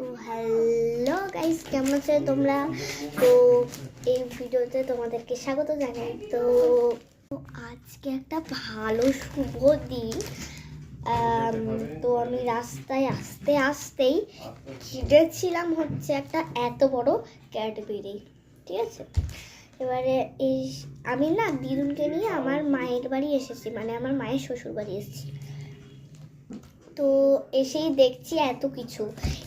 তো hello guys, কেমন আছো তোমরা? তো এই ভিডিওতে তোমাদেরকে স্বাগত জানাই। তো আজকে একটা ভালো শুভ দিন। তো আমি রাস্তায় আসতেই কিনেছিলাম হচ্ছে একটা এত বড় ক্যাডবেরি, ঠিক আছে। এবারে আমি না দিদুনকে নিয়ে আমার মায়ের বাড়ি এসেছি, মানে আমার মায়ের শ্বশুর বাড়ি এসেছি। তো এসেই দেখছি এত কিছু।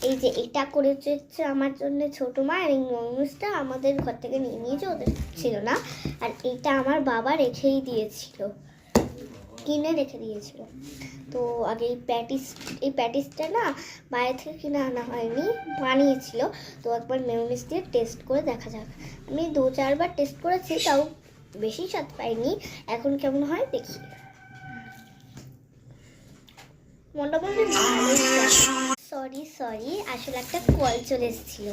এই যে এটা করেছে আমার জন্য ছোটো মা, আর এই মনুষটা আমাদের ঘর থেকে নিয়ে নিয়েছে, ওদের ছিল না। আর এটা আমার বাবা রেখেই দিয়েছিল, কিনে রেখে দিয়েছিল। তো আগে এই প্যাটিসটা না বাইরে থেকে কিনে আনা হয়নি, বানিয়েছিল। তো একবার মেয়োনিজ দিয়ে টেস্ট করে দেখা যাক। আমি 2-4 বার টেস্ট করেছি, তাও বেশি স্বাদ পাইনি। এখন কেমন হয় দেখি। মোটামুটি সরি আসলে একটা কল চলে এসেছিল।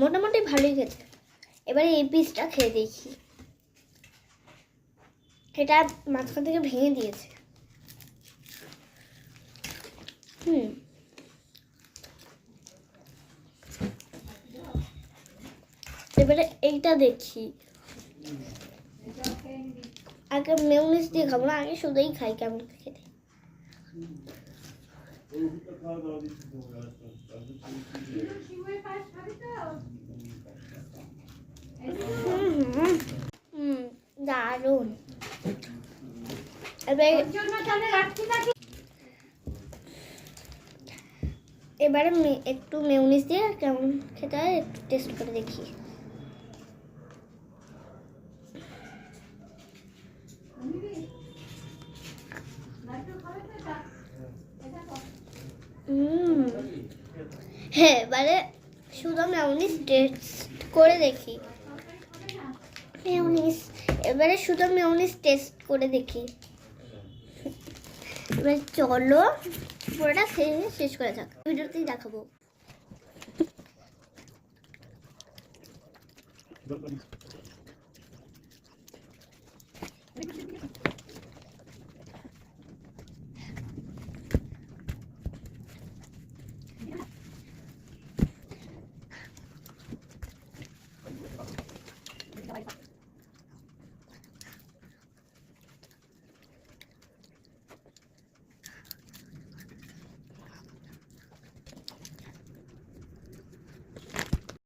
মোটামুটি ভালোই খেতে। এবারে এই পিসটা খেয়ে দেখি। এটা মাঝখান থেকে ভেঙে দিয়েছে। এবারে এইটা দেখি। আগে মেয়োনিজ দিয়ে খাবো না, আগে শুধুই খাই কেমন খেতে। দারুণ। এবারে একটু মেয়োনিজ দিয়ে কেমন খেতে হয় একটু টেস্ট করে দেখি। হ্যাঁ, এবারে শুধু মেয়োনিজ টেস্ট করে দেখি। এবারে শুধু মেয়োনিজ টেস্ট করে দেখি। এবার চলো পুরোটা শেষ করে থাক, ভিডিওতেই দেখাবো।